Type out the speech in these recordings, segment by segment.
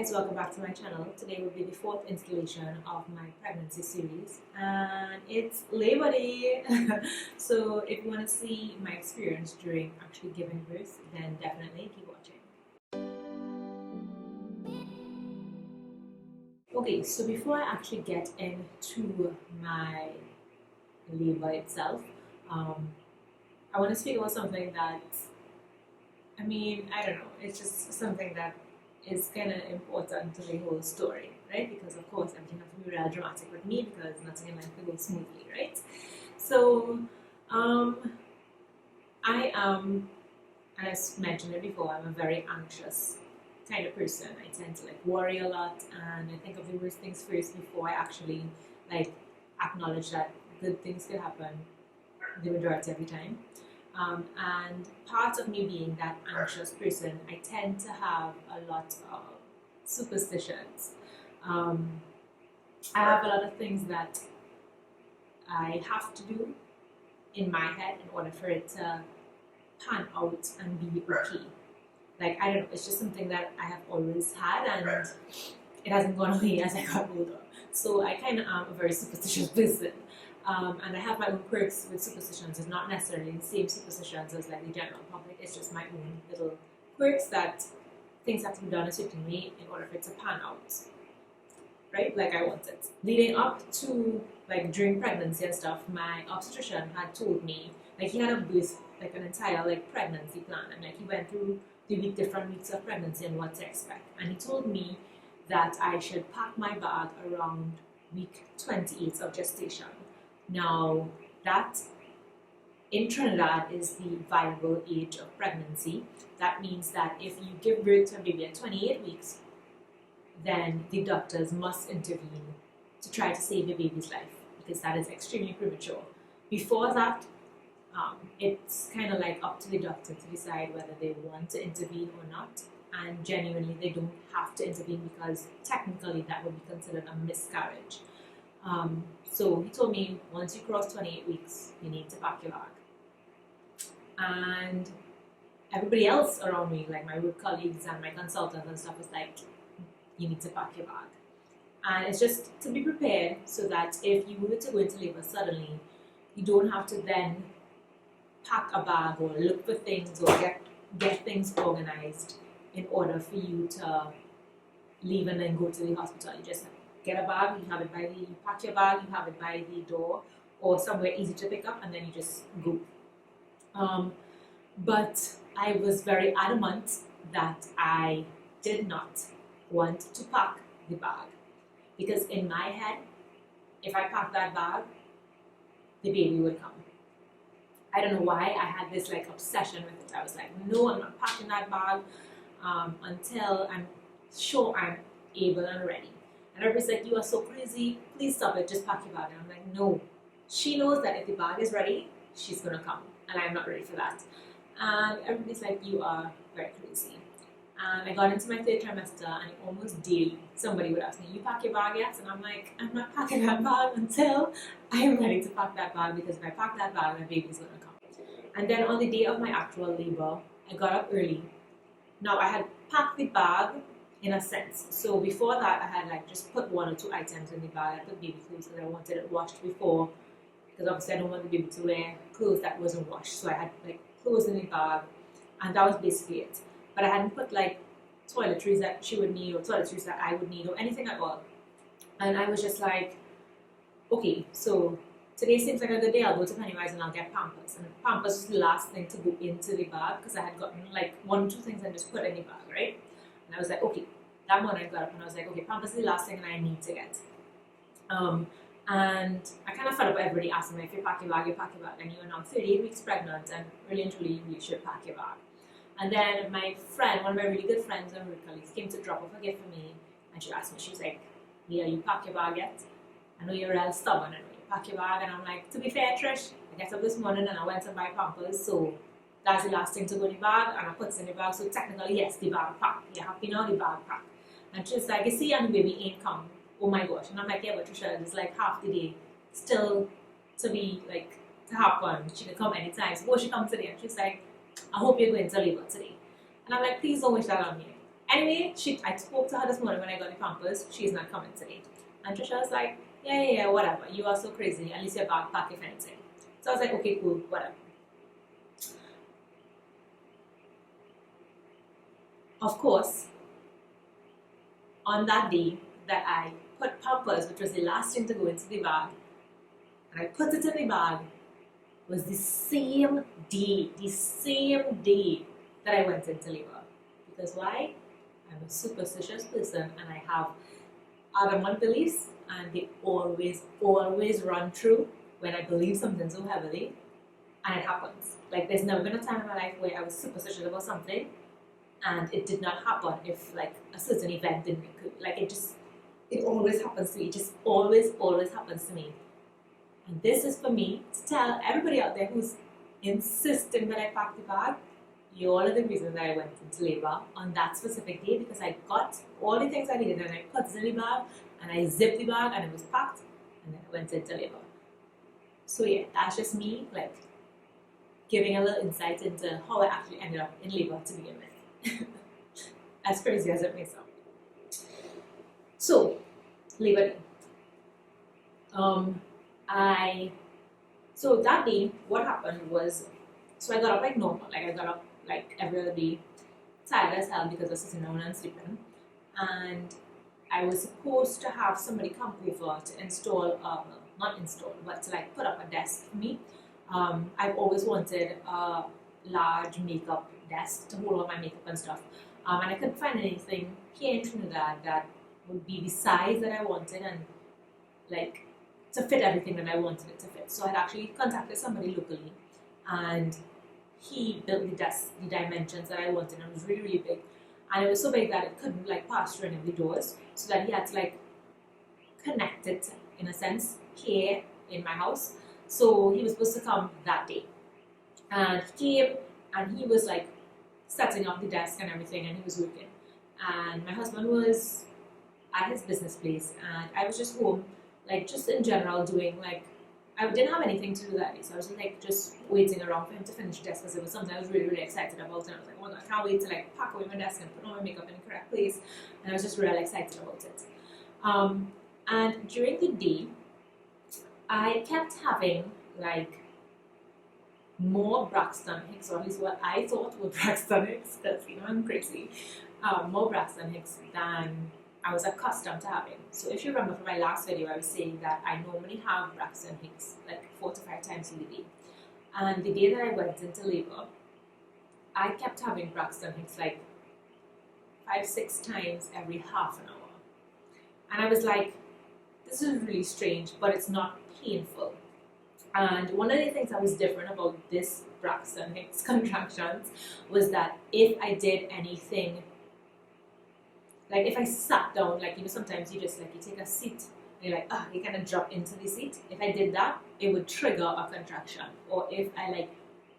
guys, welcome back to my channel. Today will be the fourth installation of my pregnancy series and it's Labor Day. So if you want to see my experience during actually giving birth, then definitely keep watching. Okay, so before I actually get into my labor itself, I want to speak about something that, I don't know, it's just something that is kind of important to the whole story, right? Because of course everything has to be real dramatic with me because nothing in life will go smoothly, right? So I am, and I've mentioned it before, I'm a very anxious kind of person. I tend to worry a lot and I think of the worst things first before I actually acknowledge that good things could happen the majority of the time. And part of me being that anxious person, I tend to have a lot of superstitions. I have a lot of things that I have to do in my head in order for it to pan out and be okay. I don't know, it's just something that I have always had and it hasn't gone away as I got older. So I kind of am a very superstitious person. And I have my own quirks with superstitions. It's not necessarily the same superstitions as the general public. It's just my own little quirks that things have to be done a certain way in order for it to pan out, right? Like I want it. Leading up to during pregnancy and stuff, my obstetrician had told me he had a birth an entire pregnancy plan, and he went through the different weeks of pregnancy and what to expect. And he told me that I should pack my bag around week 28 of gestation. Now, that in Trinidad is the viable age of pregnancy. That means that if you give birth to a baby at 28 weeks, then the doctors must intervene to try to save your baby's life because that is extremely premature. Before that, it's kind of up to the doctor to decide whether they want to intervene or not. And genuinely, they don't have to intervene because technically that would be considered a miscarriage. So he told me once you cross 28 weeks, you need to pack your bag. And everybody else around me, my work colleagues and my consultants and stuff, was you need to pack your bag. And it's just to be prepared so that if you were to go into labor suddenly, you don't have to then pack a bag or look for things or get things organized in order for you to leave and then go to the hospital. You just get a bag, you have it you pack your bag, you have it by the door or somewhere easy to pick up, and then you just go. But I was very adamant that I did not want to pack the bag because in my head, if I packed that bag, the baby would come. I don't know why I had this obsession with it. I was no, I'm not packing that bag until I'm sure I'm able and ready. And everybody's you are so crazy, please stop it, just pack your bag. And I'm no. She knows that if the bag is ready, she's gonna come. And I'm not ready for that. And everybody's you are very crazy. And I got into my third trimester and almost daily somebody would ask me, you pack your bag yet? And I'm I'm not packing that bag until I am ready to pack that bag, because if I pack that bag, my baby's gonna come. And then on the day of my actual labor, I got up early. Now I had packed the bag in a sense. So before that, I had just put one or two items in the bag. I put baby clothes because I wanted it washed before, because obviously I don't want the baby to wear clothes that wasn't washed. So I had clothes in the bag, and that was basically it. But I hadn't put toiletries that she would need or toiletries that I would need or anything at all. And I was just okay, so today seems like a good day. I'll go to Pennywise and I'll get Pampers. And Pampers was the last thing to go into the bag because I had gotten one or two things and just put in the bag, right? And I was okay, that morning I got up and I was okay, Pampers is the last thing and I need to get. And I kind of fed up everybody asking me, if you pack your bag, you pack your bag. And you're now 38 weeks pregnant and really and truly you should pack your bag. And then my friend, one of my really good friends and work colleagues, came to drop off a gift for me. And she asked me, she was Leah, you pack your bag yet? I know you're real stubborn, I know you pack your bag. And I'm to be fair, Trish, I get up this morning and I went to buy Pampers, so that's the last thing to go in the bag, and I put it in the bag, so technically, yes, the bag packed. You're happy now, the bag packed. And she's you see, and the baby ain't come. Oh my gosh. And I'm yeah, but Trisha, it's half the day still to be, to happen. She can come anytime. So, she come today, and she's I hope you're going to labor today. And I'm please don't wish that on me. Anyway, I spoke to her this morning when I got the Pampers. She's not coming today. And Trisha was like, yeah, whatever. You are so crazy. At least your backpack, if anything. So I was like, okay, cool, whatever. Of course, on that day that I put Pampers, which was the last thing to go into the bag, and I put it in the bag, was the same day that I went into labor. Because why? I'm a superstitious person and I have adamant beliefs, and they always run true when I believe something so heavily, and it happens. Like, there's never been a time in my life where I was superstitious about something and it did not happen if like a certain event didn't occur. Like, it always happens to me. It just always happens to me. And this is for me to tell everybody out there who's insisting that I pack the bag, you're all of the reason that I went into labor on that specific day, because I got all the things I needed and I put it in the bag and I zipped the bag and it was packed, and then I went into labor. So yeah, that's just me like giving a little insight into how I actually ended up in labor to begin with. As crazy as it may sound. So, labor day. So that day, what happened was, so I got up like normal, like I got up like every other day, tired as hell because I was sitting down and sleeping, and I was supposed to have somebody come over to install, not install, but to like put up a desk for me. I've always wanted a large makeup desk to hold all my makeup and stuff, and I couldn't find anything here in Trinidad that would be the size that I wanted and like to fit everything that I wanted it to fit. So I'd actually contacted somebody locally, and he built the desk, the dimensions that I wanted, and it was really big, and it was so big that it couldn't like pass through any of the doors, so that he had to like connect it in a sense here in my house. So he was supposed to come that day, and he came and he was like setting up the desk and everything, and he was working, and my husband was at his business place, and I was just home, like just in general doing like, I didn't have anything to do that day, so I was just waiting around for him to finish the desk, because it was something I was really excited about, and I was like, oh my god, I can't wait to like pack away my desk and put all my makeup in the correct place, and I was just really excited about it. And during the day, I kept having like more Braxton Hicks, or at least what I thought were Braxton Hicks, because you know I'm crazy, more Braxton Hicks than I was accustomed to having. So if you remember from my last video, I was saying that I normally have Braxton Hicks like 4 to 5 times in the day. And the day that I went into labor, I kept having Braxton Hicks like 5-6 times every half an hour. And I was like, this is really strange, but it's not painful. And one of the things that was different about this Braxton Hicks contractions was that if I did anything, like if I sat down, like you know, sometimes you just like you take a seat and you're like, you kind of drop into the seat. If I did that, it would trigger a contraction. Or if I like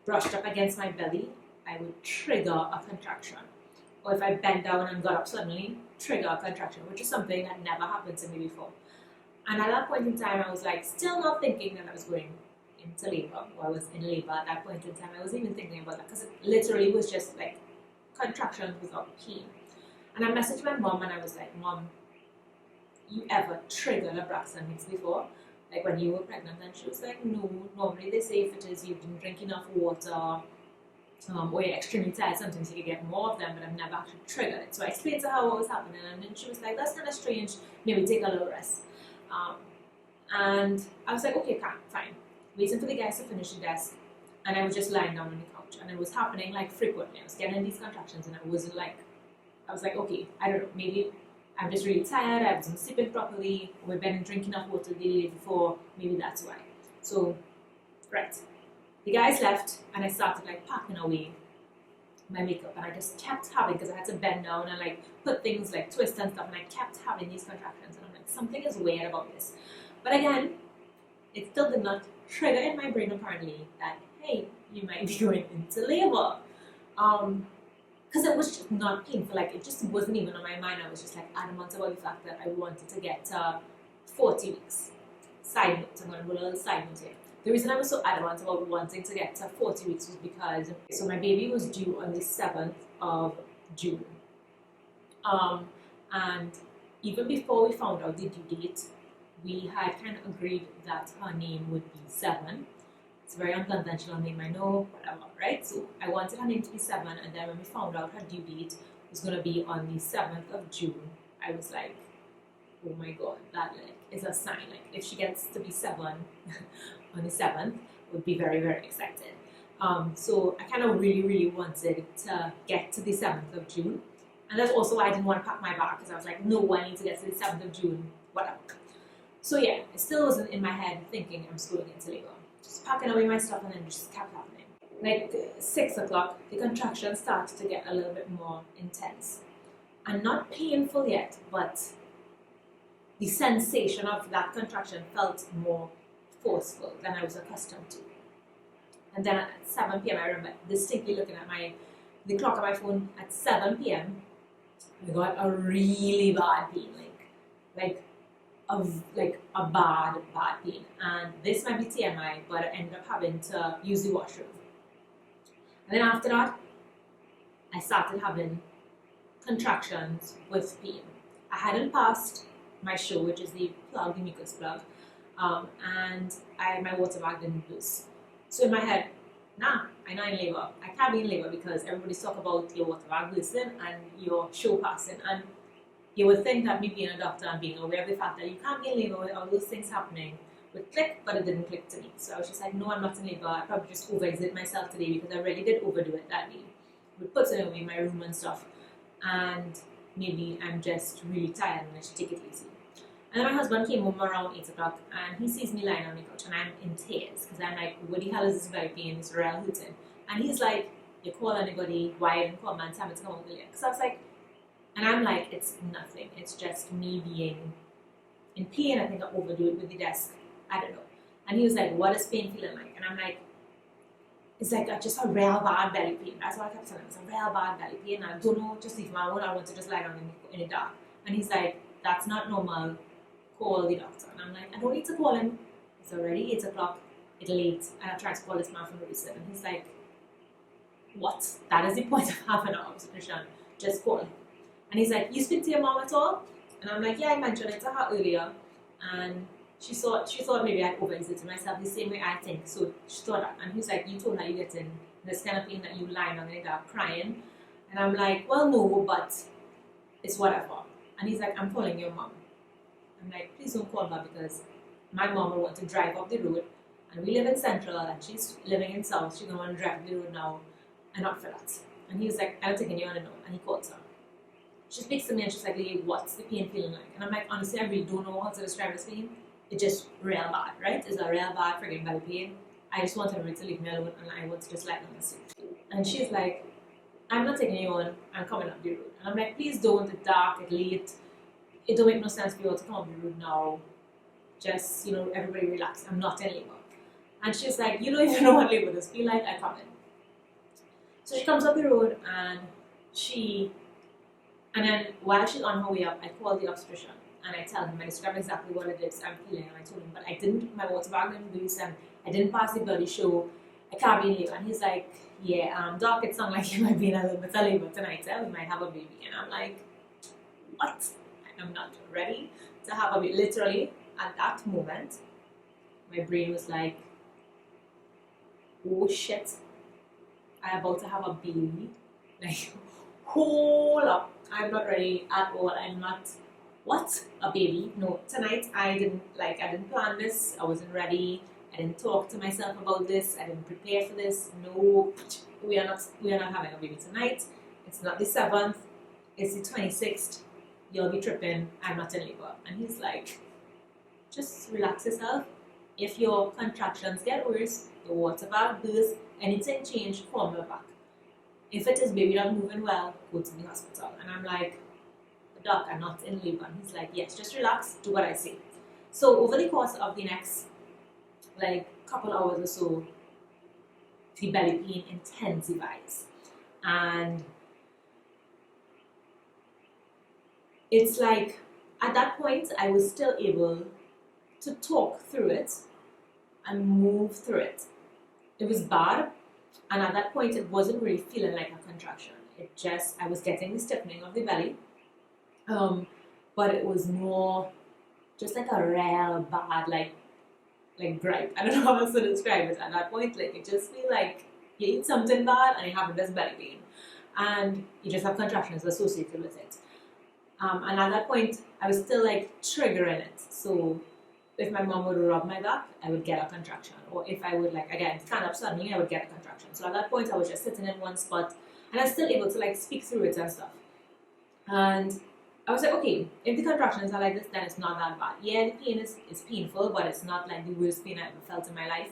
brushed up against my belly, I would trigger a contraction. Or if I bent down and got up suddenly, trigger a contraction, which is something that never happened to me before. And at that point in time, I was like still not thinking that I was going into labor, or I was in labor at that point in time. I wasn't even thinking about that, because it literally was just like contractions without pain. And I messaged my mom and I was like, Mom, you ever triggered a Braxton Hicks before? Like when you were pregnant? And she was like, no, normally they say if it is you didn't drink enough water, or you're extremely tired, sometimes you can get more of them, but I've never actually triggered it. So I explained to her what was happening, and then she was like, that's kind of strange, maybe take a little rest. And I was like, okay, fine. Waiting for the guys to finish the desk, and I was just lying down on the couch, and it was happening like frequently. I was getting these contractions, and I was like, okay, I don't know, maybe I'm just really tired, I wasn't sleeping properly, or maybe I didn't drink enough water the day before, maybe that's why. So, right. The guys left, and I started like packing away my makeup, and I just kept having, because I had to bend down and like put things like twist and stuff, and I kept having these contractions, and I'm like, something is weird about this. But again, it still did not trigger in my brain apparently that, hey, you might be going into labor. Because it was just not painful, like it just wasn't even on my mind. I was just like adamant about the fact that I wanted to get 40 weeks. Side note, I'm going to do a little side note here. The reason I was so adamant about wanting to get 40 weeks was because, so my baby was due on the 7th of June. And even before we found out the due date, we had kind of agreed that her name would be Seven. It's a very unconventional name, I know, whatever, right? So I wanted her name to be Seven, and then when we found out her due date was going to be on the 7th of June, I was like, oh my god, that like is a sign. Like if she gets to be 7 on the 7th, would be very, very excited. So I kind of really wanted to get to the 7th of June. And that's also why I didn't want to pack my bag, because I was like, no, I need to get to the 7th of June, whatever. So yeah, it still wasn't in my head thinking I'm schooling into labor. Just packing away my stuff, and then just kept happening. Like 6 o'clock, the contractions started to get a little bit more intense. And not painful yet, but the sensation of that contraction felt more forceful than I was accustomed to. And then at 7 p.m., I remember distinctly looking at the clock on my phone at 7 p.m. I got a really bad pain, like a bad pain. And this might be TMI, but I ended up having to use the washroom. And then after that, I started having contractions with pain. I hadn't passed my show, which is the mucus plug, and my water bag didn't burst. So in my head, nah, I'm not in labor. I can't be in labor because everybody's talking about your water bag bursting and your show passing. And you would think that me being a doctor and being aware of the fact that you can't be in labor with all those things happening would click, but it didn't click to me. So I was just like, no, I'm not in labor. I probably just overexerted myself today because I really did overdo it that day. With putting away my room and stuff. And maybe I'm just really tired and I should take it easy. And then my husband came home around 8 o'clock and he sees me lying on the couch and I'm in tears because I'm like, what the hell is this belly pain? It's real hurting. And he's like, you call anybody? Why I didn't call man? Tell me to come over here. Because I was like, and I'm like, it's nothing. It's just me being in pain. I think I overdo it with the desk. I don't know. And he was like, what is pain feeling like? And I'm like, it's like just a real bad belly pain. That's what I kept telling him. It's a real bad belly pain. I don't know, just leave my own. I want to just lie down in the dark. And he's like, that's not normal. Call the doctor. And I'm like, I don't need to call him. It's already 8 o'clock. It's late. And I tried to call this man from the reset. And he's like, what? That is the point of having an obstetrician. Just call him. And he's like, you speak to your mom at all? And I'm like, yeah, I mentioned it to her earlier. And she thought maybe I'd overexerted myself the same way I think. So she thought that. And he's like, you told her you get in this kind of pain that you lying down in the dark crying. And I'm like, well, no, but it's whatever. And he's like, I'm calling your mom. I'm like, please don't call her because my mom will want to drive up the road. And we live in Central and she's living in South. She's going to want to drive up the road now. And not for that. And he's like, I don't think you want to know. And he calls her. She speaks to me and she's like, hey, what's the pain feeling like? And I'm like, honestly, I really don't know how to describe this pain. It's just real bad, right? It's a real bad friggin' belly pain. I just wanted her to leave me alone and I want to just lie on the seat. And she's like, I'm not taking you on, I'm coming up the road. And I'm like, please don't, it's dark, it's late. It don't make no sense for you all to come up the road now. Just, everybody relax, I'm not in labor. And she's like, you don't even know what labor does feel like, I come in. So she comes up the road and then while she's on her way up, I call the obstetrician and I tell him, I describe exactly what it is I'm feeling. And I told him, but my water bag didn't lose and I didn't pass the bloody show. I can't be in labor. And he's like, yeah, Doc, it sounds like you might be in a little bit of labor tonight. We might have a baby. And I'm like, what? I'm not ready to have a baby. Literally, at that moment, my brain was like, oh shit, I'm about to have a baby. Like, hold up. I'm not ready at all. I'm not, what? A baby? No, tonight I didn't plan this. I wasn't ready. I didn't talk to myself about this. I didn't prepare for this. No, we are not having a baby tonight. It's not the 7th. It's the 26th. You'll be tripping. I'm not in labor. And he's like, just relax yourself. If your contractions get worse, the water bag bursts, anything change, call me back. If it is baby not moving well, go to the hospital. And I'm like, Doc, I'm not in labor. And he's like, yes, just relax, do what I say. So over the course of the next couple hours or so, the belly pain intensifies. And it's like, at that point, I was still able to talk through it and move through it. It was bad. And at that point, it wasn't really feeling like a contraction. I was getting the stiffening of the belly. But it was more just like a real bad like gripe. I don't know how else to describe it. At that point, like it just feel like you eat something bad and you have this belly pain, and you just have contractions associated with it. And at that point, I was still like triggering it. So if my mom would rub my back, I would get a contraction. Or if I would like again stand up suddenly, I would get a contraction. So at that point, I was just sitting in one spot, and I was still able to like speak through it and stuff. And I was like, okay, if the contractions are like this, then it's not that bad. Yeah, the pain is painful, but it's not like the worst pain I ever felt in my life.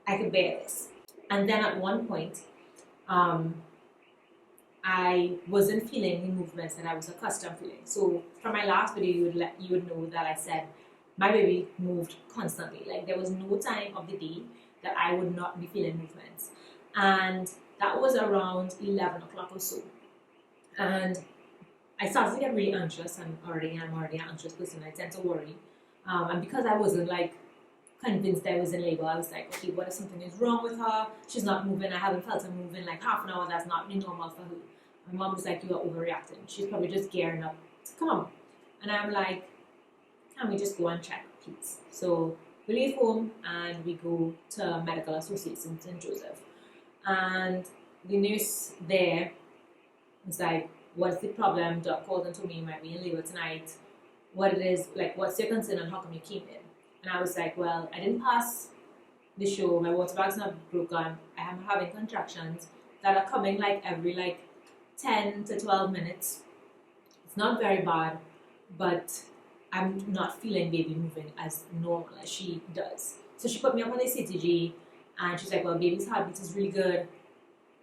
I could bear this. And then at one point, I wasn't feeling the movements that I was accustomed feeling. So from my last video, you would know that I said my baby moved constantly. Like there was no time of the day that I would not be feeling movements. And that was around 11 o'clock or so. And I started to get really anxious, and I'm already an anxious person. I tend to worry. And because I wasn't like convinced I was in labor, I was like, okay, what if something is wrong with her? She's not moving. I haven't felt her moving like half an hour. That's not really normal for her. My mom was like, you are overreacting. She's probably just gearing up to come. And I'm like, can we just go and check, please? So we leave home and we go to Medical Associates in St. Joseph. And the nurse there was like, what's the problem? Doc called and told me you might be in labor tonight. What it is, like, what's your concern and how come you came in? And I was like, well, I didn't pass the show. My water bag's not broken. I am having contractions that are coming like every like 10 to 12 minutes. It's not very bad, but I'm not feeling baby moving as normal as she does. So she put me up on the CTG and she's like, well, baby's heartbeat is really good.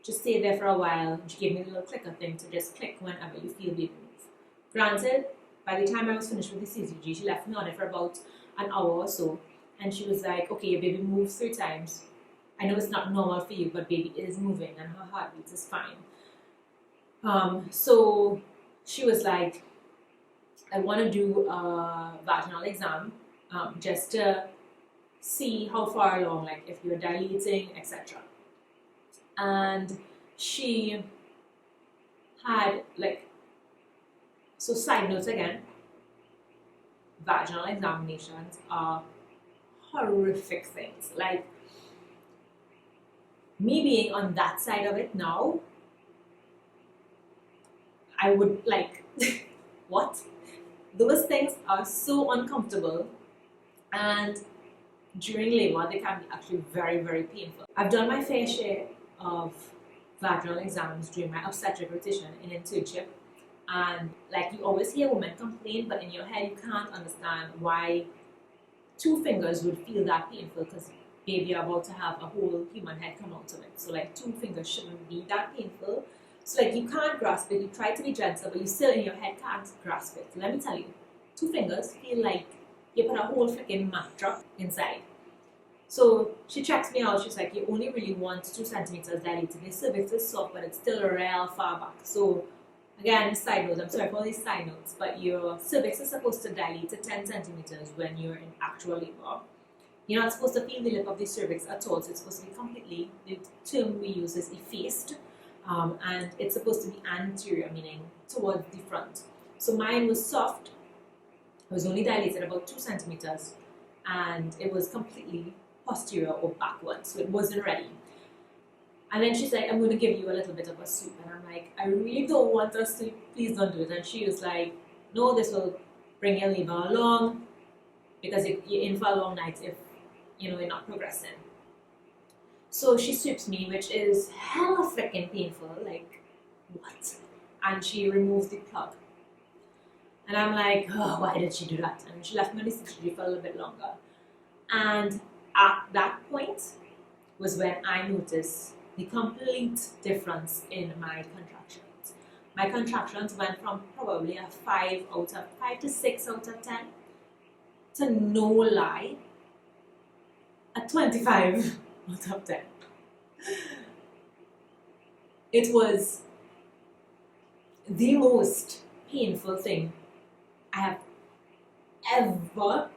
Just stay there for a while. And she gave me a little clicker thing to just click whenever you feel baby move. Granted, by the time I was finished with the CTG, she left me on it for about an hour or so. And she was like, okay, your baby moves 3 times. I know it's not normal for you, but baby is moving and her heartbeat is fine. So she was like, I want to do a vaginal exam just to see how far along, like if you're dilating, etc. And she had like, so side notes again, vaginal examinations are horrific things. Like me being on that side of it now, I would like, what? Those things are so uncomfortable, and during labor they can be actually very, very painful. I've done my fair share of vaginal exams during my obstetric rotation in internship, and like you always hear women complain, but in your head you can't understand why 2 fingers would feel that painful, because baby you're about to have a whole human head come out of it. So like 2 fingers shouldn't be that painful. So like you can't grasp it, you try to be gentle, but you still in your head can't grasp it. Let me tell you, 2 fingers feel like you put a whole freaking mattress inside. So she checks me out, she's like, you only really want 2 centimeters dilated. Your cervix is soft, but it's still real far back. So again, side notes, I'm sorry for all these side notes, but your cervix is supposed to dilate to 10 centimeters when you're in actual labor. You're not supposed to feel the lip of the cervix at all, so it's supposed to be completely, the term we use is effaced. And it's supposed to be anterior, meaning towards the front. So mine was soft. It was only dilated about 2 centimeters, and it was completely posterior or backward, so it wasn't ready. And then she's like, I'm going to give you a little bit of a soup. And I'm like, I really don't want us to, please don't do it. And she was like, no, this will bring your labor along, because you're in for a long night if you're not progressing. So she sweeps me, which is hella freaking painful, like, what? And she removes the plug. And I'm like, oh, why did she do that? And she left me on the CTG for a little bit longer. And at that point was when I noticed the complete difference in my contractions. My contractions went from probably a 5 to 6 out of 10 to, no lie, a 25 out of 10. It was the most painful thing I have ever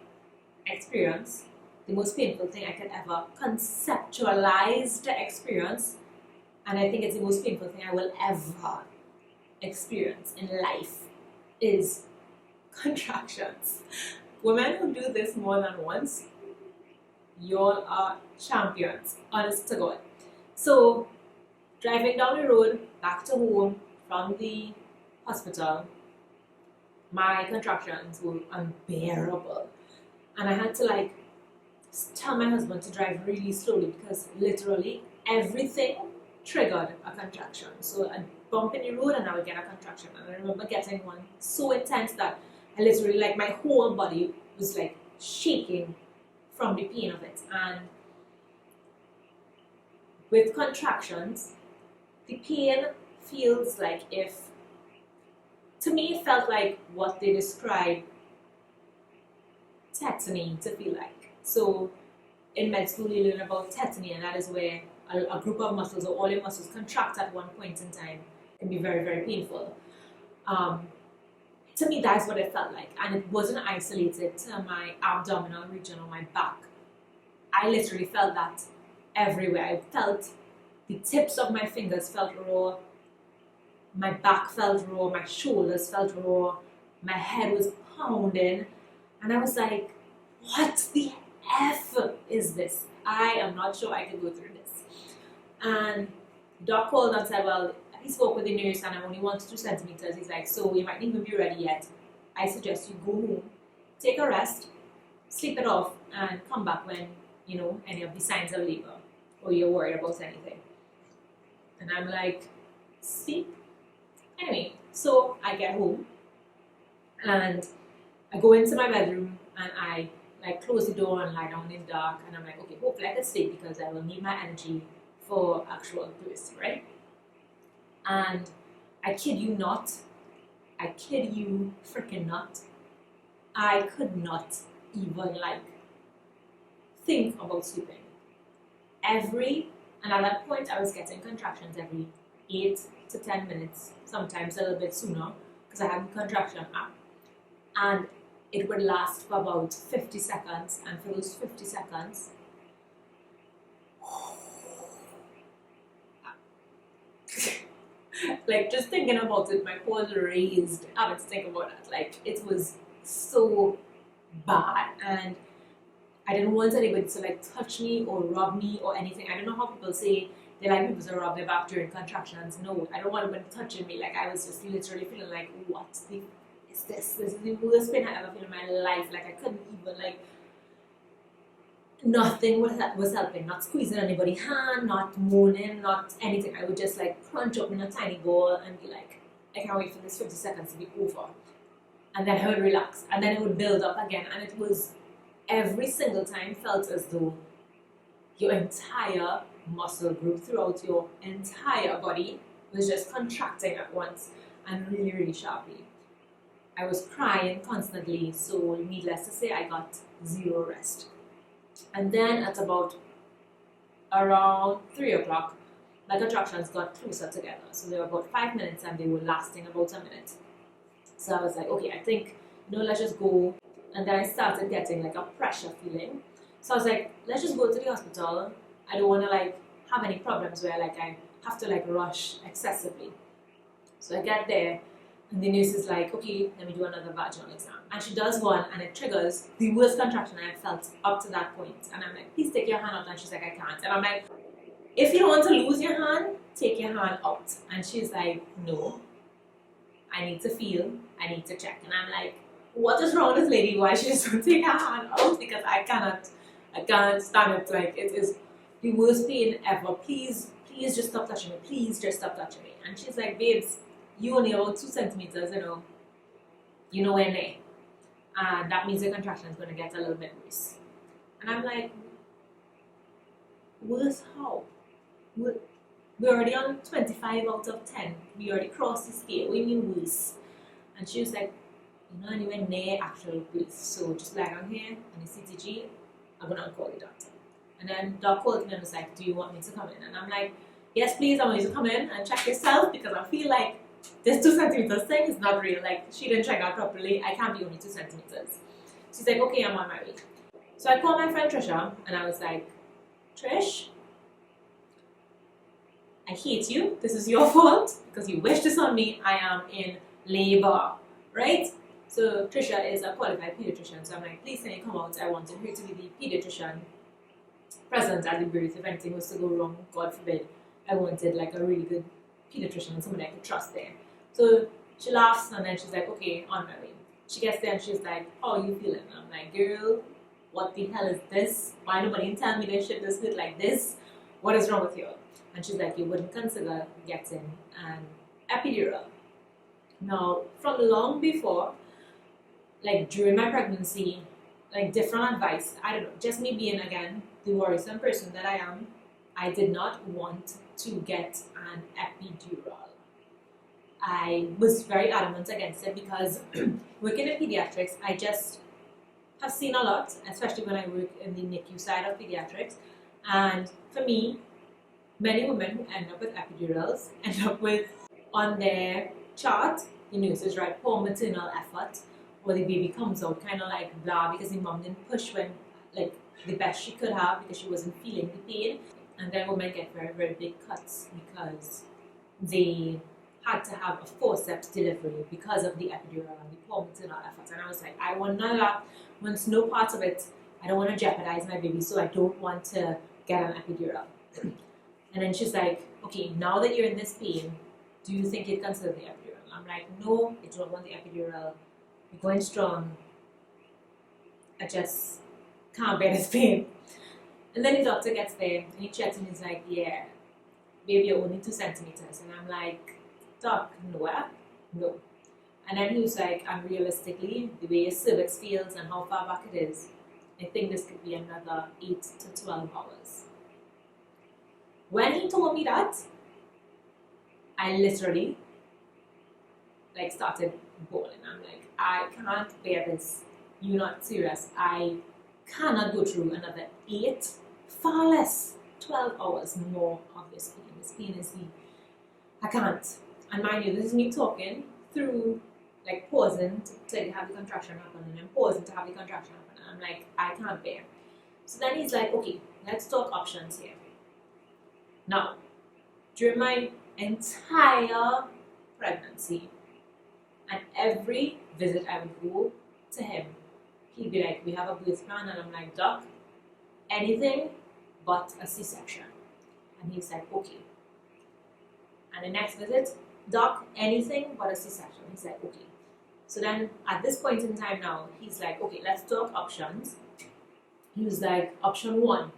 experienced, the most painful thing I could ever conceptualize to experience, and I think it's the most painful thing I will ever experience in life, is contractions. Women who do this more than once, y'all are champions, honest to God. So, driving down the road back to home from the hospital, my contractions were unbearable. And I had to like tell my husband to drive really slowly because literally everything triggered a contraction. So I'd bump in the road and I would get a contraction. And I remember getting one so intense that I literally, like, my whole body was like shaking from the pain of it. And with contractions, the pain feels like if, to me, it felt like what they describe tetany to feel like. So in med school, you learn about tetany, and that is where a group of muscles or all your muscles contract at one point in time. It can be very, very painful. To me, that's what it felt like. And it wasn't isolated to my abdominal region or my back. I literally felt that everywhere. I felt the tips of my fingers felt raw. My back felt raw. My shoulders felt raw. My head was pounding. And I was like, what the F is this? I am not sure I can go through this. And doc called and said, well, he spoke with the nurse and I'm only 1 to 2 centimeters. He's like, so you might not even be ready yet. I suggest you go home, take a rest, sleep it off, and come back when, you know, any of the signs of labor or you're worried about anything. And I'm like, sleep? Anyway, so I get home and I go into my bedroom and I like close the door and lie down in the dark, and I'm like, okay, hopefully I can sleep because I will need my energy for actual birth, right? And I kid you not, I kid you freaking not, I could not even like think about sleeping. And at that point I was getting contractions every 8 to 10 minutes, sometimes a little bit sooner because I had the contraction app. And it would last for about 50 seconds, and for those 50 seconds, like just thinking about it, my pores raised having to think about that. Like, it was so bad, and I didn't want anybody to like touch me or rub me or anything. I don't know how people say they like people to rub their back during contractions. No, I don't want anybody touching me. Like, I was just literally feeling like, what the is this? This is the worst pain I ever feel in my life. Like, I couldn't even like, nothing was helping. Not squeezing anybody's hand, not moaning, not anything. I would just like crunch up in a tiny ball and be like, I can't wait for this 50 seconds to be over. And then I would relax, and then it would build up again, and it was every single time felt as though your entire muscle group throughout your entire body was just contracting at once and really, really sharply. I was crying constantly, so needless to say, I got zero rest. And then at about around 3 o'clock, my contractions got closer together. So they were about 5 minutes and they were lasting about a minute. So I was like, okay, I think, let's just go. And then I started getting like a pressure feeling. So I was like, let's just go to the hospital. I don't want to like have any problems where like I have to like rush excessively. So I get there and the nurse is like, okay, let me do another vaginal exam. And she does one and it triggers the worst contraction I had felt up to that point. And I'm like, please take your hand out. And she's like, I can't. And I'm like, if you don't want to lose your hand, take your hand out. And she's like, no, I need to feel, I need to check. And I'm like, what is wrong with this lady? Why she just won't take her hand out? Because I cannot stand it. Like, it is the worst pain ever. Please just stop touching me. Please just stop touching me. And she's like, babes, you only about 2 centimeters, you're nowhere near. And that means the contraction is going to get a little bit worse. And I'm like, worse how? We're already on 25 out of 10. We already crossed the scale. What do you mean worse? And she was like, you're not anywhere near actual birth. So just lie down here on the CTG. I'm going to call the doctor. And then doc called me and was like, do you want me to come in? And I'm like, yes, please, I want you to come in and check yourself because I feel like this 2 centimeters thing is not real. Like, she didn't check out properly. I can't be only 2 centimeters. She's like, okay, I'm on my way. So I called my friend Trisha and I was like, Trish, I hate you. This is your fault because you wished this on me. I am in labor, right? So Trisha is a qualified pediatrician. So I'm like, please can you come out? I wanted her to be the pediatrician present at the birth. If anything was to go wrong, God forbid, I wanted like a really good pediatrician and somebody I could trust there. So she laughs and then she's like, okay, on my way. She gets there and she's like, how are you feeling? And I'm like, girl, what the hell is this? Why nobody tell me this shit does hurt like this? What is wrong with you? And she's like, you wouldn't consider getting an epidural. Now, from long before, like during my pregnancy, like different advice, I don't know, just me being again the worrisome person that I am, I did not want to get an epidural. I was very adamant against it because working in pediatrics, I just have seen a lot, especially when I work in the NICU side of pediatrics. And for me, many women who end up with epidurals end up with, on their chart, the nurses write poor maternal effort, or the baby comes out kind of like blah because the mom didn't push when like the best she could have because she wasn't feeling the pain. And then women get very, very big cuts because they had to have a forceps delivery because of the epidural and the poor maternal effort. And I was like, I want none of that. Want no part of it. I don't want to jeopardize my baby, so I don't want to get an epidural. And then she's like, okay, now that you're in this pain, do you think you'd consider the epidural? I'm like, no, I don't want the epidural. You're going strong. I just can't bear this pain. And then the doctor gets there and he checks and he's like, yeah, baby, you're only 2 centimeters. And I'm like, doc, no. And then he was like, and realistically, the way your cervix feels and how far back it is, I think this could be another 8 to 12 hours. When he told me that, I literally like started bawling. I'm like, I can't bear this. You're not serious. I cannot go through another 8, far less, 12 hours more of this pain. This pain is I can't. And mind you, this is me talking through, like pausing to have the contraction happen and then pausing to have the contraction happen. And I'm like, I can't bear. So then he's like, okay, let's talk options here. Now, during my entire pregnancy and every visit I would go to him, he'd be like, we have a birth plan. And I'm like, doc, anything but a C-section. And he's like, okay. And the next visit, doc, anything but a C-section. He's like, okay. So then at this point in time now, he's like, okay, let's talk options. He was like, option 1,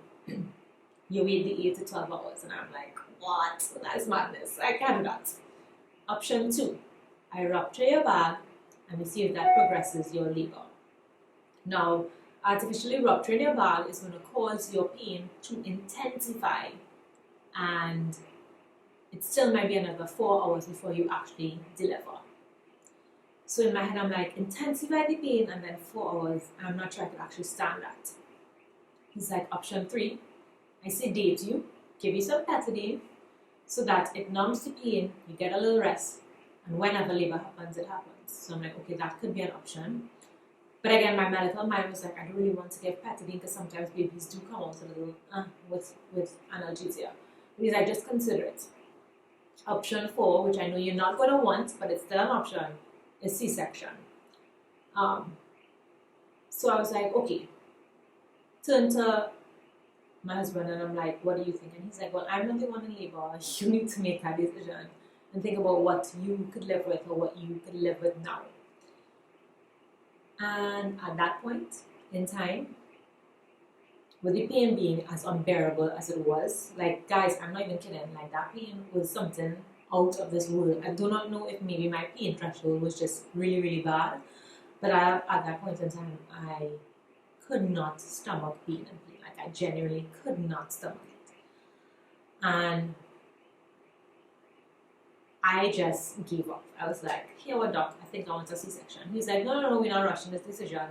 you wait the 8 to 12 hours. And I'm like, what? That's madness. I can't do that. Option 2, I rupture your bag and we see if that progresses your labor. Now, artificially rupturing your bag is going to cause your pain to intensify, and it still might be another 4 hours before you actually deliver. So in my head, I'm like, intensify the pain and then 4 hours, and I'm not sure I could actually stand that. He's like, option 3, I sedate you, give you some Petadine, so that it numbs the pain, you get a little rest, and whenever labor happens, it happens. So I'm like, okay, that could be an option. But again, my medical mind was like, I don't really want to give Petadine because sometimes babies do come out a little with analgesia. Because I just consider it. Option 4, which I know you're not going to want, but it's still an option, is C-section. So I was like, okay. Turn to my husband and I'm like, what do you think? And he's like, well, I'm not the one in labor. You need to make that decision and think about what you could live with or what you could live with now. And at that point in time, with the pain being as unbearable as it was, like guys, I'm not even kidding, like that pain was something out of this world. I do not know if maybe my pain threshold was just really, really bad, but at that point in time, I could not stomach pain and pain. Like I genuinely could not stomach it. And I just gave up. I was like, here, what doc, I think I want a C-section. He's like, no, we're not rushing this decision.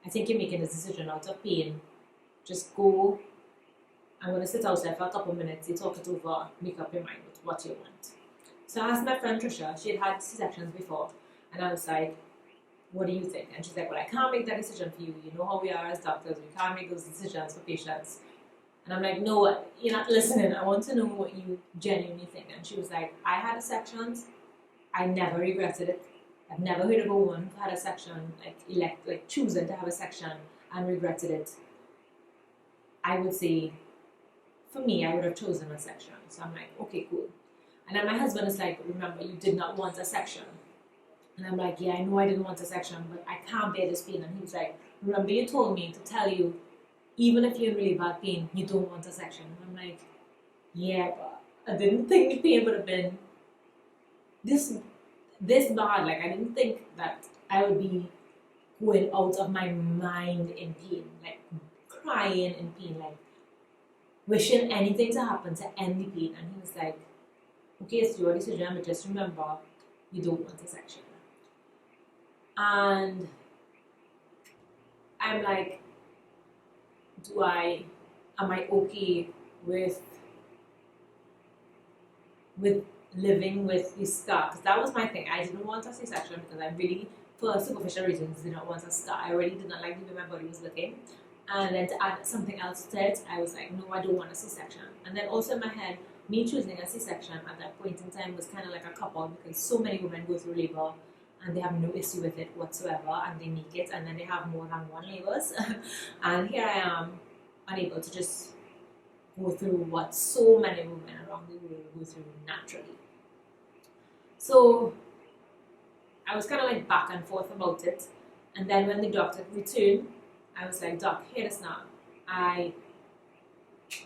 I think you're making this decision out of pain. Just go. I'm going to sit outside for a couple minutes. You talk it over, make up your mind with what you want. So I asked my friend Trisha. She had C-sections before. And I was like, what do you think? And she's like, well, I can't make that decision for you. You know how we are as doctors. We can't make those decisions for patients. And I'm like, no, you're not listening. I want to know what you genuinely think. And she was like, I had sections. I never regretted it. I've never heard of a woman who had a section, like choosing to have a section and regretted it. I would say, for me, I would have chosen a section. So I'm like, okay, cool. And then my husband is like, remember, you did not want a section. And I'm like, yeah, I know I didn't want a section, but I can't bear this pain. And he was like, remember, you told me to tell you, even if you're in really bad pain, you don't want a section. And I'm like, yeah, but I didn't think the pain would have been this bad. Like, I didn't think that I would be going out of my mind in pain, like crying in pain, like wishing anything to happen to end the pain. And he was like, okay, it's your decision, but just remember, you don't want a section. And I'm like, am I okay with living with the scar? Because that was my thing. I didn't want a C-section because I really, for superficial reasons, did not want a scar. I really did not like the way my body was looking. And then to add something else to it, I was like, no, I don't want a C-section. And then also in my head, me choosing a C-section at that point in time was kind of like a couple, because so many women go through labor and they have no issue with it whatsoever, and they make it, and then they have more than one labors. And here I am, unable to just go through what so many women around the world go through naturally. So I was kind of like back and forth about it. And then when the doctor returned, I was like, Doc, hear this now. I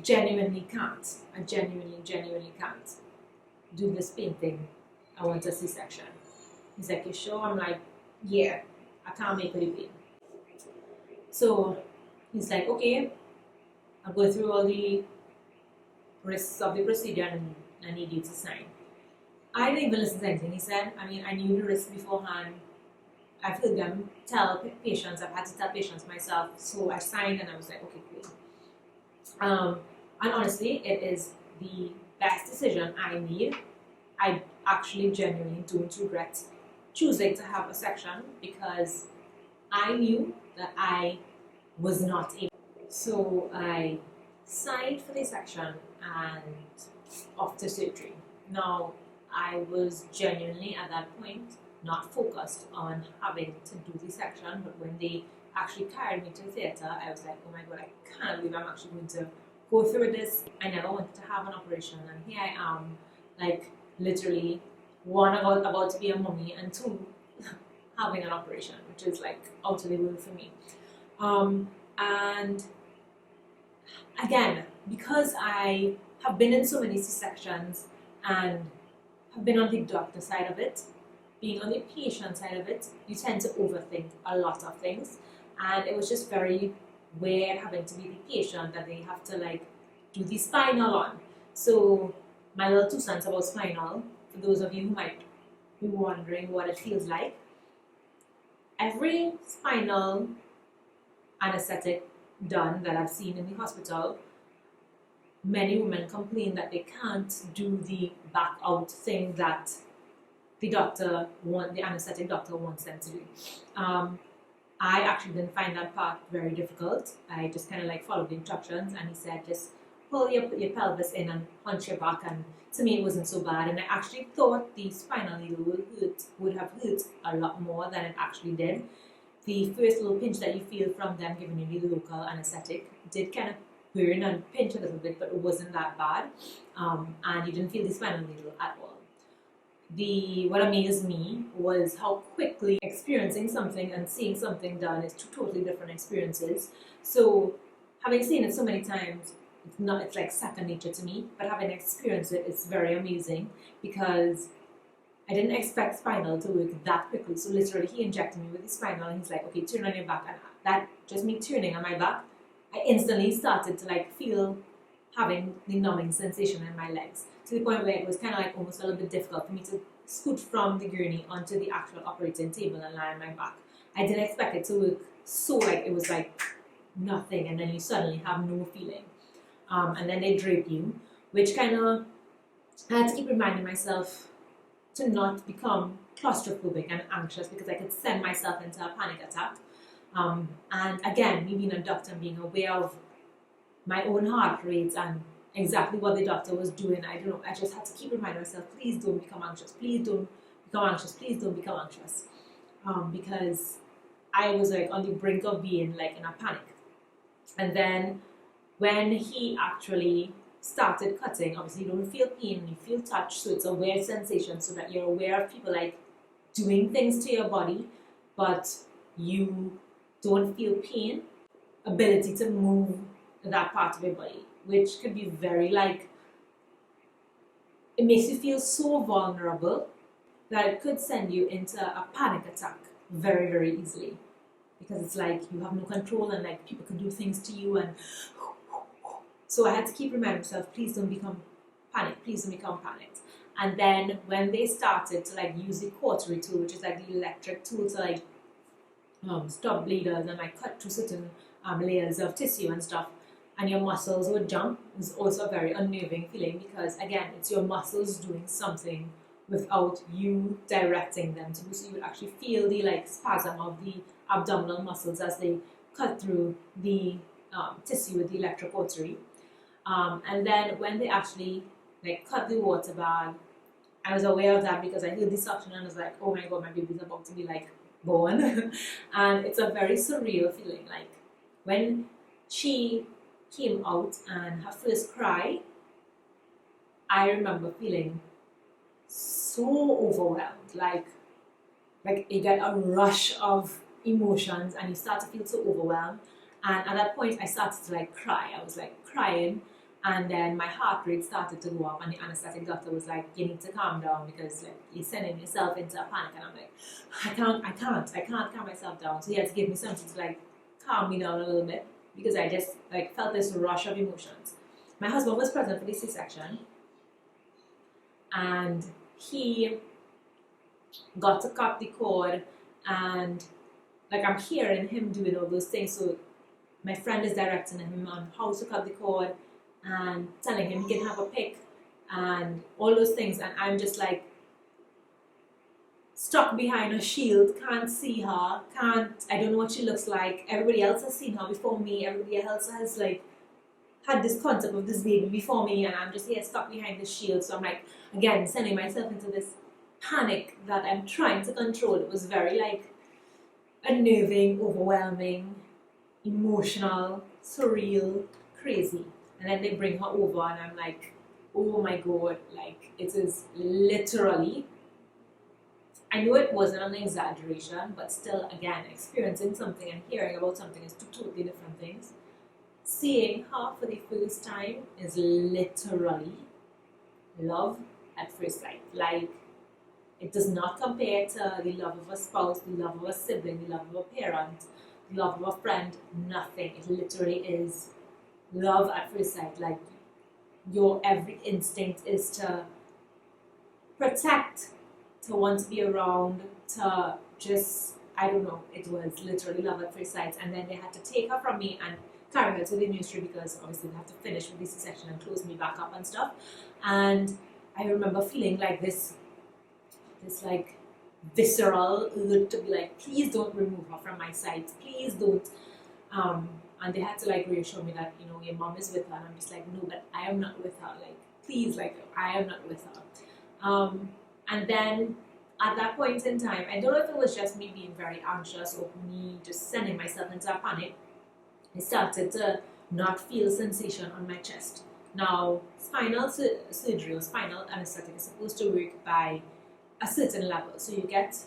genuinely can't. I genuinely can't do this painting. I want a C-section. He's like, you sure? I'm like, yeah, I can't make any pain. So he's like, okay, I'll go through all the risks of the procedure and I need you to sign. I didn't even listen to anything he said. I mean, I knew the risks beforehand. I've heard them tell patients, I've had to tell patients myself, so I signed and I was like, okay, cool. And honestly, it is the best decision I made. I actually genuinely don't regret choosing to have a section because I knew that I was not able. So I signed for the section and off to surgery. Now, I was genuinely at that point not focused on having to do the section, but when they actually carried me to the theatre, I was like, oh my god, I can't believe I'm actually going to go through this. I never wanted to have an operation, and here I am, like literally, one, about to be a mummy, and two, having an operation, which is like out of the world for me. And again, because I have been in so many C-sections and have been on the doctor side of it, being on the patient side of it, you tend to overthink a lot of things. And it was just very weird having to be the patient that they have to like do the spinal on. So my little 2 cents about spinal, for those of you who might be wondering what it feels like, every spinal anesthetic done that I've seen in the hospital, many women complain that they can't do the back out thing that the anesthetic doctor wants them to do. I actually didn't find that part very difficult. I just kind of like followed the instructions, and he said just pull your pelvis in and hunch your back, and to me it wasn't so bad. And I actually thought the spinal needle would have hurt a lot more than it actually did. The first little pinch that you feel from them giving you the local anesthetic did kind of burn and pinch a little bit, but it wasn't that bad, and you didn't feel the spinal needle at all. What amazed me was how quickly experiencing something and seeing something done is two totally different experiences. So having seen it so many times, it's like second nature to me, but having experienced it, it's very amazing because I didn't expect spinal to work that quickly. So literally he injected me with the spinal and he's like, okay, turn on your back. And that, just me turning on my back, I instantly started to like feel having the numbing sensation in my legs, to the point where it was kind of like almost a little bit difficult for me to scoot from the gurney onto the actual operating table and lie on my back. I didn't expect it to work so like it was like nothing, and then you suddenly have no feeling. And then they drape you, which kind of, I had to keep reminding myself to not become claustrophobic and anxious because I could send myself into a panic attack. And again, me being a doctor and being aware of my own heart rates and exactly what the doctor was doing, I don't know, I just had to keep reminding myself, please don't become anxious, please don't become anxious, please don't become anxious. because I was like on the brink of being like in a panic. And then when he actually started cutting, obviously you don't feel pain, you feel touch, so it's a weird sensation, so that you're aware of people like doing things to your body, but you don't feel pain, ability to move that part of your body, which could be very like, it makes you feel so vulnerable that it could send you into a panic attack very, very easily. Because it's like you have no control and like people can do things to you, and so I had to keep reminding myself, please don't become panicked, please don't become panicked. And then when they started to like use the cautery tool, which is like the electric tool to like stop bleeders and like cut through certain layers of tissue and stuff, and your muscles would jump, is also a very unnerving feeling, because again, it's your muscles doing something without you directing them to do. So you would actually feel the like spasm of the abdominal muscles as they cut through the tissue with the electric cautery. And then when they actually like cut the water bag, I was aware of that because I heard the suction and I was like, oh my god, my baby's about to be like born. And it's a very surreal feeling. Like when she came out and her first cry, I remember feeling so overwhelmed, like you get a rush of emotions and you start to feel so overwhelmed. And at that point I started to like cry. I was like crying, and then my heart rate started to go up, and the anesthetic doctor was like, you need to calm down because like you're sending yourself into a panic. And I'm like, I can't calm myself down. So he had to give me something to like calm me down a little bit, because I just like felt this rush of emotions. My husband was present for the C-section, and he got to cut the cord, and like I'm hearing him doing all those things. So my friend is directing him on how to cut the cord and telling him he can have a pick and all those things, and I'm just like stuck behind a shield, can't see her, I don't know what she looks like. Everybody else has seen her before me, everybody else has like had this concept of this baby before me, and I'm just here stuck behind the shield. So I'm like, again, sending myself into this panic that I'm trying to control. It was very like unnerving, overwhelming, emotional, surreal, crazy. And then they bring her over and I'm like, oh my god, like it is literally, I know it wasn't an exaggeration, but still, again, experiencing something and hearing about something is two totally different things. Seeing her for the first time is literally love at first sight. Like, it does not compare to the love of a spouse, the love of a sibling, the love of a parent, the love of a friend, nothing. It literally is love at first sight. Like, your every instinct is to protect, to want to be around, to just, I don't know, it was literally love at first sight. And then they had to take her from me and carry her to the nursery, because obviously they have to finish with the C-section and close me back up and stuff. And I remember feeling like this like visceral urge to be like, please don't remove her from my sight, please don't. And they had to like reassure me that, you know, your mom is with her. And I'm just like, no, but I am not with her. Like, please, like, I am not with her. And then at that point in time, I don't know if it was just me being very anxious or me just sending myself into a panic, I started to not feel sensation on my chest. Now, spinal surgery or spinal anesthetic is supposed to work by a certain level. So you get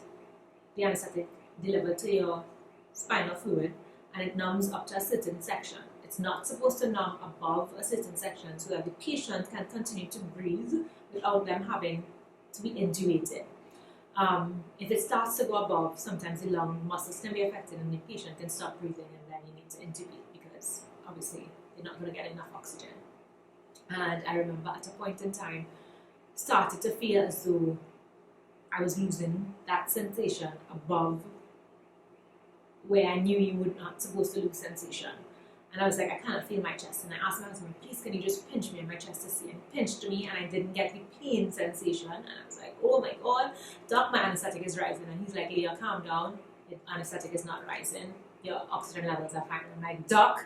the anesthetic delivered to your spinal fluid and it numbs up to a certain section. It's not supposed to numb above a certain section so that the patient can continue to breathe without them having to be intubated. If it starts to go above, sometimes the lung muscles can be affected and the patient can stop breathing, and then you need to intubate because obviously they're not going to get enough oxygen. And I remember at a point in time, started to feel as though I was losing that sensation above where I knew you were not supposed to lose sensation. And I was like, I cannot feel my chest. And I asked my husband, please, can you just pinch me in my chest to see? And he pinched me and I didn't get the pain sensation. And I was like, oh my God, doc, my anesthetic is rising. And he's like, Leah, calm down. The anesthetic is not rising. Your oxygen levels are fine. And I'm like, doc,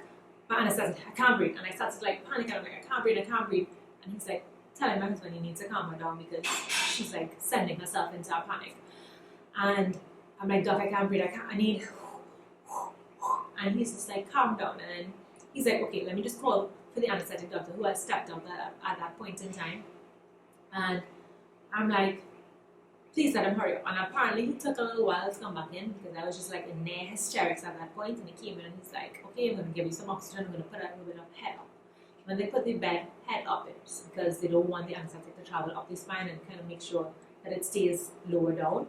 my anesthetic, I can't breathe. And I started like panicking. I'm like, I can't breathe. And he's like, telling my husband he needs to calm her down because she's like sending herself into a panic. And I'm like, Doc, I can't breathe, I need, and he's just like, calm down. And he's like, okay, let me just call for the anesthetic doctor who had stepped out at that point in time. And I'm like, please let him hurry up. And apparently he took a little while to come back in because I was just like in near hysterics at that point. And he came in and he's like, okay, I'm going to give you some oxygen. I'm going to put a little bit of head up. When they put the bed head up, it's because they don't want the anesthetic to travel up the spine and kind of make sure that it stays lower down.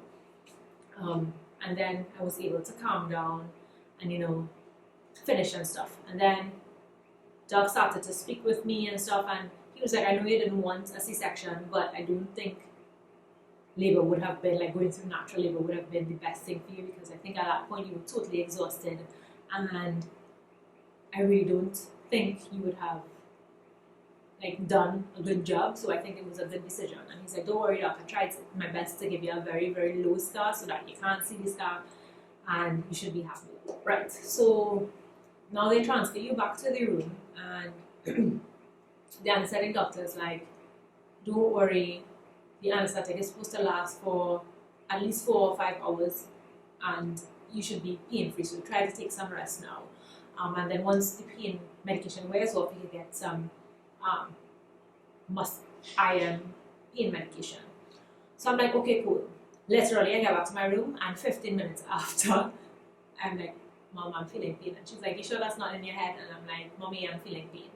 And then I was able to calm down and, you know, finish and stuff. And then Doc started to speak with me and stuff. And he was like, I know you didn't want a C-section, but I don't think labor would have been, like going through natural labor would have been the best thing for you, because I think at that point you were totally exhausted, and I really don't think you would have like done a good job. So I think it was a good decision. And he's like, don't worry, Doc, I tried my best to give you a very, very low scar so that you can't see the scar and you should be happy. Right, so now they transfer you back to the room, and the anesthetic doctor is like, don't worry, the anesthetic is supposed to last for at least 4 or 5 hours and you should be pain-free, so try to take some rest now. And then once the pain medication wears off, you can get some iron pain medication. So I'm like, okay, cool. Literally, I get back to my room, and 15 minutes after, I'm like, Mom, I'm feeling pain. And she's like, you sure that's not in your head? And I'm like, Mommy, I'm feeling pain.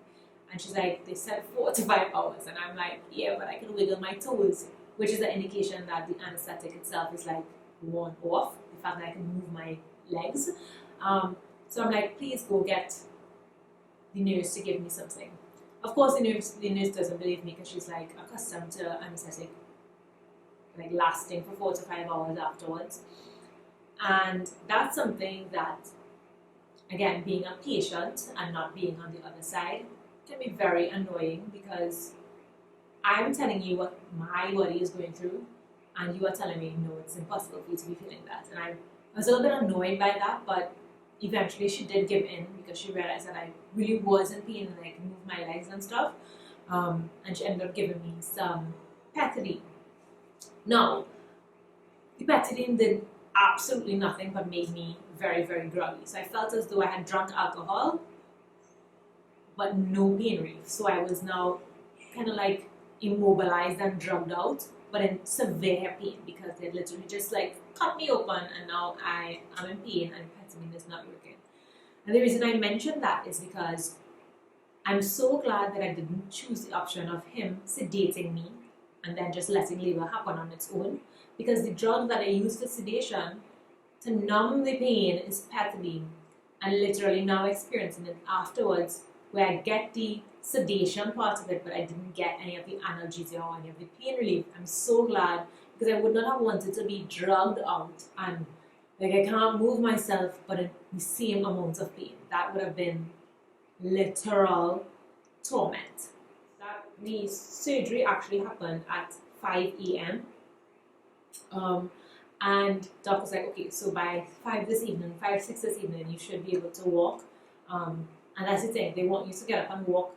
And she's like, they said 4 to 5 hours. And I'm like, yeah, but I can wiggle my toes, which is an indication that the anesthetic itself is like worn off, the fact that I can move my legs. So I'm like, please go get the nurse to give me something. Of course, the nurse doesn't believe me because she's like accustomed to anesthetic like lasting for 4 to 5 hours afterwards. And that's something that, again, being a patient and not being on the other side can be very annoying, because I'm telling you what my body is going through and you are telling me, no, it's impossible for you to be feeling that. And I was a little bit annoyed by that, but eventually she did give in because she realized that I really was in pain and I could move my legs and stuff. And she ended up giving me some pethidine. Now, the pethidine did absolutely nothing but made me very, very groggy. So I felt as though I had drunk alcohol, but no pain relief. So I was now kind of like immobilized and drugged out, but in severe pain, because they literally just like cut me open and now I am in pain and pethidine is not working. And the reason I mention that is because I'm so glad that I didn't choose the option of him sedating me and then just letting labor happen on its own, because the drug that I use for sedation to numb the pain is pethidine, and literally now experiencing it afterwards, where I get the sedation part of it, but I didn't get any of the analgesia or any of the pain relief. I'm so glad, because I would not have wanted to be drugged out and like I can't move myself, but in the same amount of pain. That would have been literal torment. The surgery actually happened at 5 a.m. And doc was like, okay, so by 5, 6 this evening, you should be able to walk. And that's the thing, they want you to get up and walk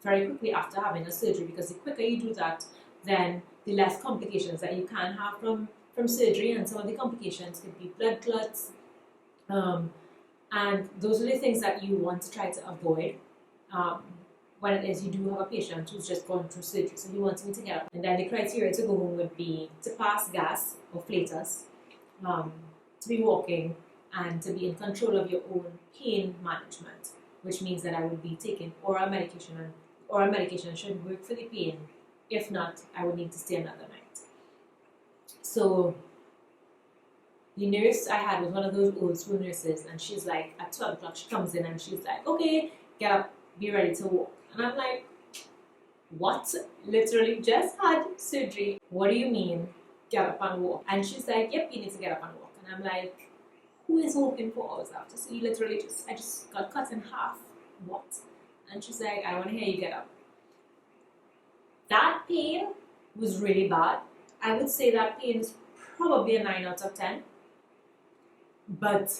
very quickly after having a surgery, because the quicker you do that, then the less complications that you can have from surgery. And some of the complications could be blood clots. And those are the things that you want to try to avoid when it is you do have a patient who's just gone through surgery. So he wants me to get up. And then the criteria to go home would be to pass gas or flatus, to be walking, and to be in control of your own pain management, which means that I would be taking oral medication, and oral medication should work for the pain. If not, I would need to stay another night. So the nurse I had was one of those old school nurses, and she's like, at 12 o'clock, she comes in and she's like, okay, get up, be ready to walk. And I'm like, what? Literally just had surgery. What do you mean, get up and walk? And she's like, yep, you need to get up and walk. And I'm like, who is walking 4 hours after? So you literally I just got cut in half. What? And she's like, I want to hear you get up. That pain was really bad. I would say that pain is probably a 9 out of 10. But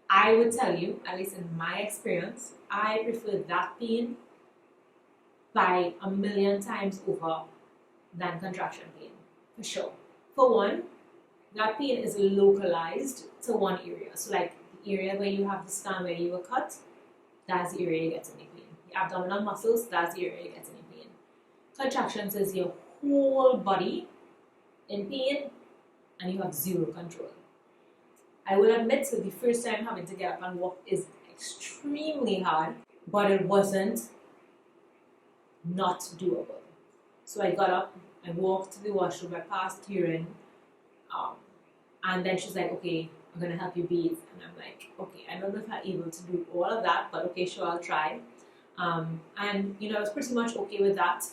I would tell you, at least in my experience, I prefer that pain by 1,000,000 times over than contraction pain, for sure. For one, that pain is localized to one area. So like the area where you have the scan where you were cut, that's the area you get any pain. The abdominal muscles, that's the area you get any pain. Contractions is your whole body in pain and you have zero control. I will admit that the first time having to get up and walk is extremely hard, but it wasn't not doable. So I got up, I walked to the washroom, I passed urine, and then she's like, okay, I'm gonna help you bathe. And I'm like, okay, I don't know if I'm able to do all of that, but okay, sure, I'll try. And you know, I was pretty much okay with that.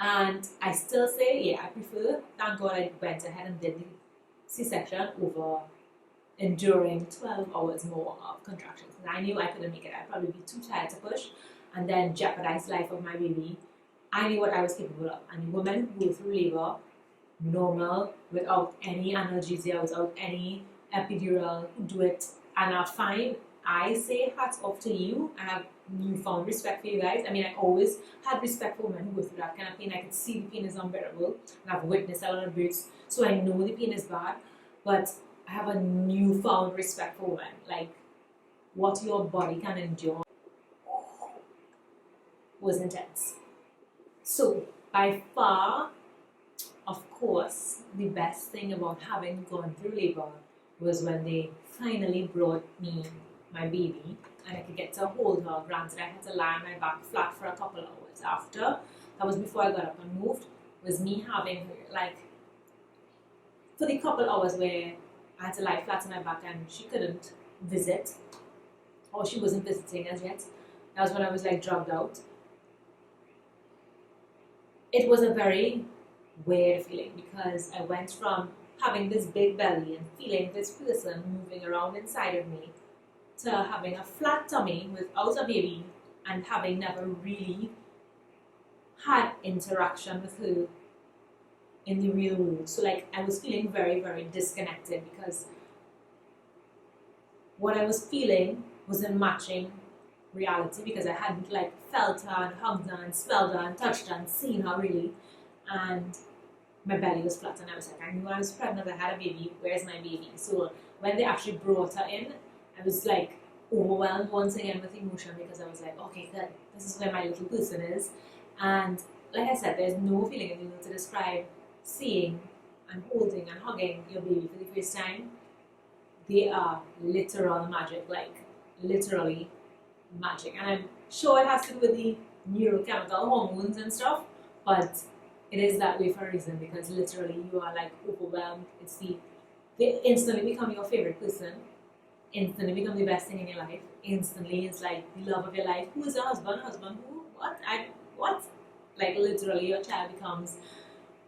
And I still say, yeah, I prefer, thank God I went ahead and did the C-section over enduring 12 hours more of contractions. And I knew I couldn't make it. I'd probably be too tired to push and then jeopardize the life of my baby. I knew what I was capable of. And women who go through labor, normal, without any analgesia, without any epidural, who do it and are fine, I say hats off to you. I have newfound respect for you guys. I mean, I always had respect for women who go through that kind of pain. I can see the pain is unbearable, and I've witnessed a lot of births, so I know the pain is bad, but I have a newfound respect for women. Like, what your body can endure was intense. So, by far, of course, the best thing about having gone through labor was when they finally brought me my baby and I could get to hold her. Granted, I had to lie on my back flat for a couple hours after. That was before I got up and moved. Was me having her, like, for the couple hours where I had to lie flat on my back and she couldn't visit, or she wasn't visiting as yet. That was when I was like drugged out. It was a very weird feeling because I went from having this big belly and feeling this person moving around inside of me to having a flat tummy without a baby and having never really had interaction with her in the real world. So like I was feeling very, very disconnected because what I was feeling wasn't matching reality because I hadn't like felt her and hugged her and smelled her and touched her and seen her really. And my belly was flat and I was like, I knew I was pregnant, I had a baby, where's my baby? So when they actually brought her in, I was like overwhelmed once again with emotion because I was like, okay, good, this is where my little person is. And like I said, there's no feeling in the world to describe seeing and holding and hugging your baby for the first time. They are literal magic, like literally magic. And I'm sure it has to do with the neurochemical hormones and stuff, but it is that way for a reason because literally you are like overwhelmed. They instantly become your favorite person, instantly become the best thing in your life, instantly it's like the love of your life. Who is your husband? Husband who? What? Like literally your child becomes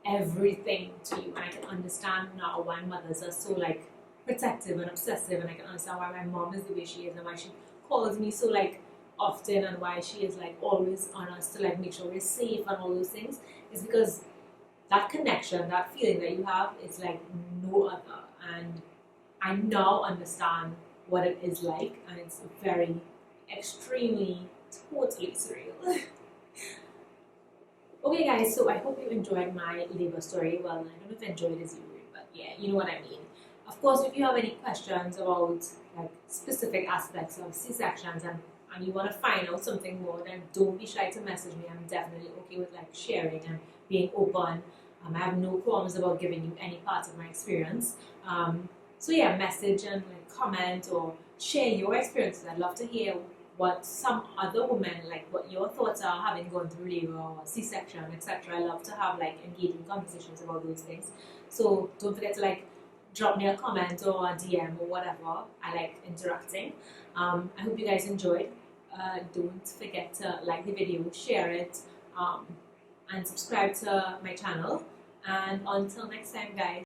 everything to you. And I can understand now why mothers are so like protective and obsessive, and I can understand why my mom is the way she is and why she calls me so like often and why she is like always on us to like make sure we're safe and all those things. Is because that connection, that feeling that you have is like no other. And I now understand what it is like, and it's very, extremely, totally surreal. Okay guys, so I hope you enjoyed my labor story. Well, I don't know if enjoyed is the word, but yeah, you know what I mean. Of course, if you have any questions about like specific aspects of C-sections and you want to find out something more, then don't be shy to message me. I'm definitely okay with like sharing and being open. I have no qualms about giving you any parts of my experience. So yeah, message and like comment or share your experiences. I'd love to hear what some other women, like what your thoughts are having gone through labor or C-section, etc. I love to have like engaging conversations about those things. So don't forget to like drop me a comment or a DM or whatever. I like interacting. I hope you guys enjoyed. Don't forget to like the video, share it, and subscribe to my channel. And until next time, guys.